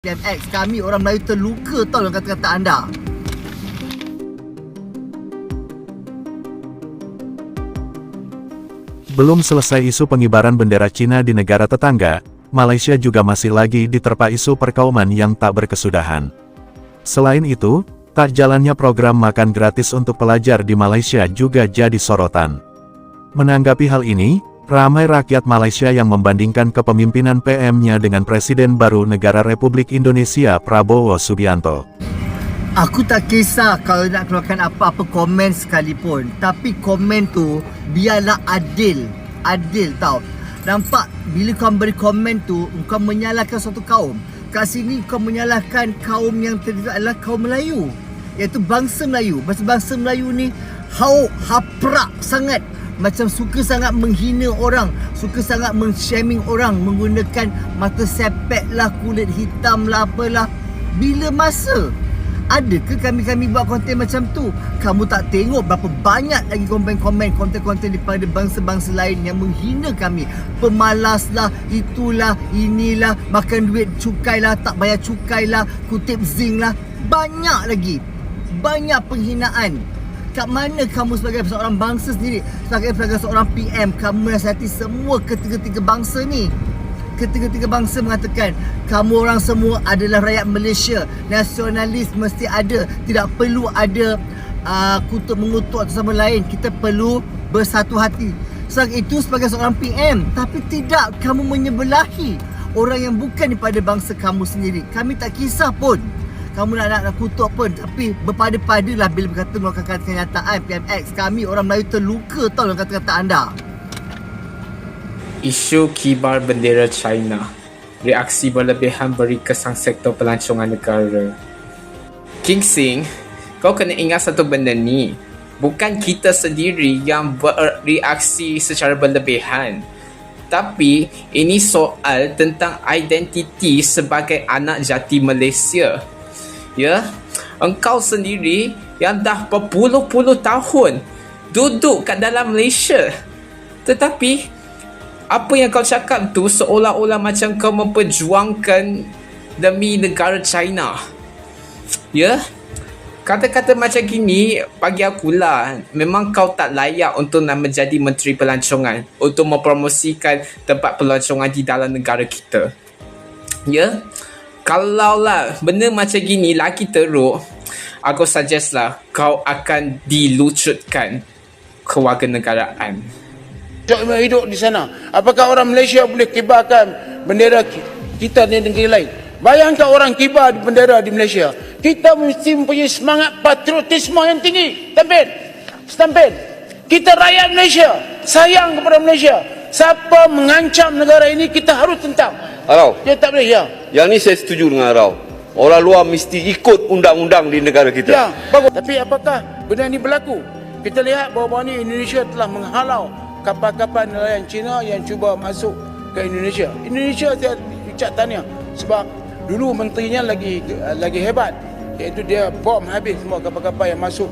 PMX, kami orang Melayu terluka tau dengan kata-kata anda. Belum selesai isu pengibaran bendera Cina di negara tetangga, Malaysia juga masih lagi diterpa isu perkauman yang tak berkesudahan. Selain itu, tak jalannya program makan gratis untuk pelajar di Malaysia juga jadi sorotan. Menanggapi hal ini, ramai rakyat Malaysia yang membandingkan kepemimpinan PM-nya dengan Presiden baru negara Republik Indonesia Prabowo Subianto. Aku tak kisah kalau nak keluarkan apa-apa komen sekalipun, tapi komen tu biarlah adil. Adil tau. Nampak bila kau beri komen tu, kau menyalahkan suatu kaum. Kat sini kau menyalahkan kaum yang terdiri adalah kaum Melayu, iaitu bangsa Melayu. Bangsa Melayu ni haprak sangat. Macam suka sangat menghina orang, suka sangat men-shaming orang, menggunakan mata sepet lah, kulit hitam lah, apalah. Bila masa? Adakah kami buat konten macam tu? Kamu tak tengok berapa banyak lagi komen-komen, konten-konten daripada bangsa-bangsa lain yang menghina kami. Pemalas lah, itulah, inilah, makan duit cukai lah, tak bayar cukai lah, kutip zinc lah. Banyak lagi. Banyak penghinaan. Kat mana kamu sebagai seorang bangsa sendiri, sebagai seorang PM, kamu menasihati semua ketiga-tiga bangsa ni? Ketiga-tiga bangsa mengatakan kamu orang semua adalah rakyat Malaysia, nasionalis mesti ada, tidak perlu ada kutuk mengutuk atau sama lain, kita perlu bersatu hati. Sebab itu sebagai seorang PM, tapi tidak, kamu menyebelahi orang yang bukan daripada bangsa kamu sendiri. Kami tak kisah pun kamu nak kutuk pun, tapi berpada-padalah bila berkata melakukan kenyataan. PMX, kami orang Melayu terluka tau dengan kata-kata anda. Isu kibar bendera China, reaksi berlebihan beri kesan sektor pelancongan negara. King Sing, kau kena ingat satu benda ni. Bukan kita sendiri yang bereaksi secara berlebihan, tapi ini soal tentang identiti sebagai anak jati Malaysia. Ya, engkau sendiri yang dah berpuluh-puluh tahun duduk kat dalam Malaysia, tetapi apa yang kau cakap tu seolah-olah macam kau memperjuangkan demi negara China. Ya, kata-kata macam gini bagi akulah memang kau tak layak untuk nak menjadi Menteri Pelancongan, untuk mempromosikan tempat pelancongan di dalam negara kita. Ya, kalaulah benda macam gini lagi teruk, aku suggest lah kau akan dilucutkan kewarganegaraan. Hidup di sana. Apakah orang Malaysia boleh kibarkan bendera kita di negeri lain? Bayangkan orang kibar bendera di Malaysia. Kita mesti mempunyai semangat patriotisme yang tinggi. Stampin. Kita rakyat Malaysia, sayang kepada Malaysia. Siapa mengancam negara ini, kita harus tentang. Arau, Dia tak boleh, ya. yang ni saya setuju dengan Arau. Orang luar mesti ikut undang-undang di negara kita. Ya, bagus. Tapi apakah benda ini berlaku? Kita lihat bahawa ini Indonesia telah menghalau kapal-kapal nelayan Cina yang cuba masuk ke Indonesia. Indonesia saya ucap tahniah sebab dulu menterinya lagi hebat, iaitu dia bom habis semua kapal-kapal yang masuk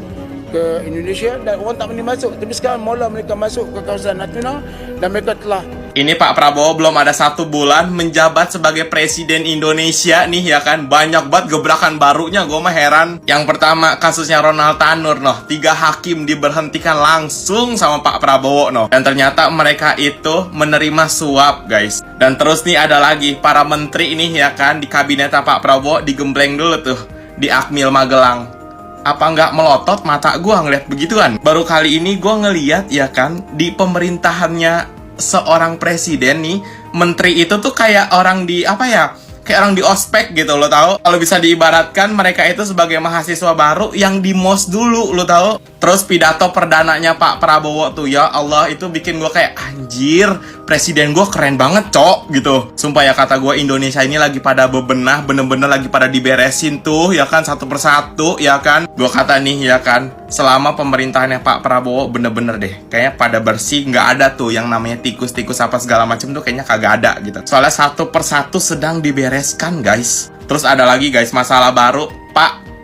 ke Indonesia dan orang tak boleh masuk. Tapi sekarang mula mereka masuk ke kawasan Natuna dan mereka telah. Ini Pak Prabowo belum ada 1 bulan menjabat sebagai Presiden Indonesia nih ya kan. Banyak banget gebrakan barunya, gue mah heran. Yang pertama kasusnya Ronald Tanur noh. 3 hakim diberhentikan langsung sama Pak Prabowo noh. Dan ternyata mereka itu menerima suap guys. Dan terus nih ada lagi para menteri ini ya kan, di kabinet Pak Prabowo digembleng dulu tuh di Akmil Magelang. Apa nggak melotot mata gue ngeliat begituan? Baru kali ini gue ngeliat ya kan, di pemerintahannya seorang presiden nih, menteri itu tuh kayak orang di apa ya, kayak orang di ospek gitu, lo tau. Kalau bisa diibaratkan mereka itu sebagai mahasiswa baru yang di mos dulu, lo tau. Terus pidato perdananya Pak Prabowo tuh, ya Allah, itu bikin gue kayak anjir, presiden gue keren banget cok gitu. Sumpah ya, kata gue Indonesia ini lagi pada bebenah, bener-bener lagi pada diberesin tuh ya kan, satu persatu ya kan. Gue kata nih ya kan, selama pemerintahannya Pak Prabowo bener-bener deh kayaknya pada bersih, nggak ada tuh yang namanya tikus-tikus apa segala macam tuh, kayaknya kagak ada gitu. Soalnya satu persatu sedang dibereskan guys. Terus ada lagi guys masalah baru, Pak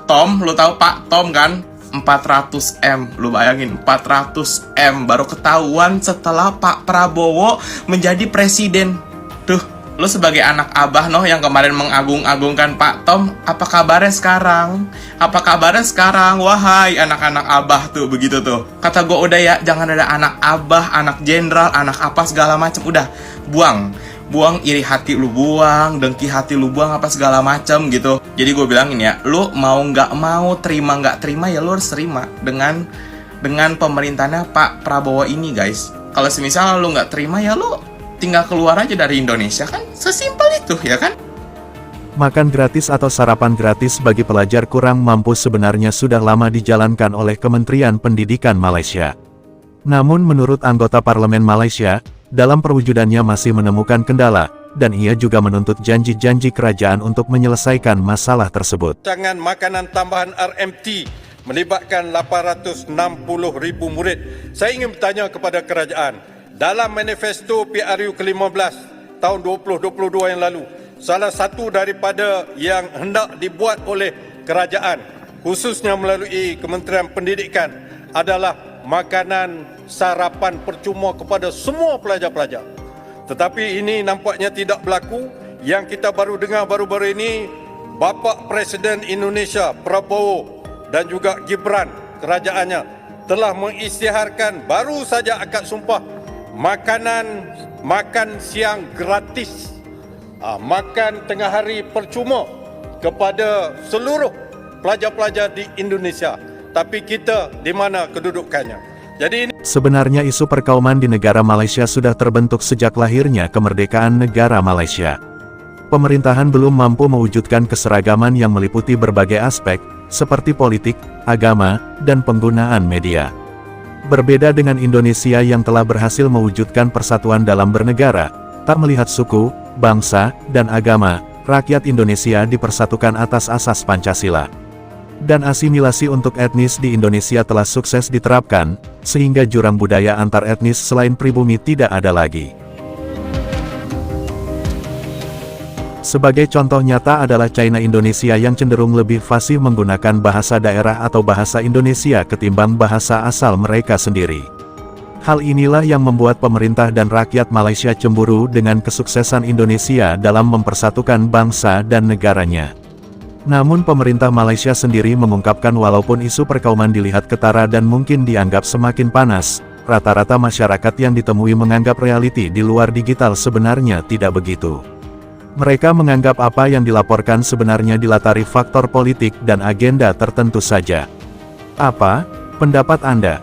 Tom, lu tahu Pak Tom kan? 400M, lu bayangin 400M baru ketahuan setelah Pak Prabowo menjadi presiden. Tuh, Lu sebagai anak abah noh yang kemarin mengagung-agungkan Pak Tom, apa kabarnya sekarang? Apa kabarnya sekarang? Wahai anak-anak abah tuh, begitu tuh. Kata gue udah ya, jangan ada anak abah, anak jenderal, anak apa segala macem. Udah, buang iri hati lu buang, dengki hati lu buang, apa segala macem gitu. Jadi gue bilangin ya, lu mau nggak mau, terima nggak terima ya lu harus terima dengan pemerintahnya Pak Prabowo ini guys. Kalau semisal lu nggak terima ya lu tinggal keluar aja dari Indonesia kan, sesimpel itu ya kan. Makan gratis atau sarapan gratis bagi pelajar kurang mampu sebenarnya sudah lama dijalankan oleh Kementerian Pendidikan Malaysia. Namun menurut anggota Parlemen Malaysia, dalam perwujudannya masih menemukan kendala, dan ia juga menuntut janji-janji kerajaan untuk menyelesaikan masalah tersebut. Rancangan makanan tambahan RMT melibatkan 860,000 murid. Saya ingin bertanya kepada kerajaan, dalam manifesto PRU ke-15 tahun 2022 yang lalu, salah satu daripada yang hendak dibuat oleh kerajaan, khususnya melalui Kementerian Pendidikan, adalah makanan sarapan percuma kepada semua pelajar-pelajar. Tetapi ini nampaknya tidak berlaku. Yang kita baru dengar baru-baru ini, Bapa Presiden Indonesia Prabowo dan juga Gibran kerajaannya telah mengisytiharkan baru saja akad sumpah makan siang gratis, makan tengah hari percuma kepada seluruh pelajar-pelajar di Indonesia. Tapi kita di mana kedudukannya? Jadi ini Sebenarnya isu perkauman di negara Malaysia sudah terbentuk sejak lahirnya kemerdekaan negara Malaysia. Pemerintahan belum mampu mewujudkan keseragaman yang meliputi berbagai aspek, seperti politik, agama, dan penggunaan media. Berbeda dengan Indonesia yang telah berhasil mewujudkan persatuan dalam bernegara, tak melihat suku, bangsa, dan agama, rakyat Indonesia dipersatukan atas asas Pancasila. Dan asimilasi untuk etnis di Indonesia telah sukses diterapkan, sehingga jurang budaya antar etnis selain pribumi tidak ada lagi. Sebagai contoh nyata adalah China Indonesia yang cenderung lebih fasih menggunakan bahasa daerah atau bahasa Indonesia ketimbang bahasa asal mereka sendiri. Hal inilah yang membuat pemerintah dan rakyat Malaysia cemburu dengan kesuksesan Indonesia dalam mempersatukan bangsa dan negaranya. Namun pemerintah Malaysia sendiri mengungkapkan walaupun isu perkauman dilihat ketara dan mungkin dianggap semakin panas, rata-rata masyarakat yang ditemui menganggap realiti di luar digital sebenarnya tidak begitu. Mereka menganggap apa yang dilaporkan sebenarnya dilatari faktor politik dan agenda tertentu saja. Apa pendapat Anda?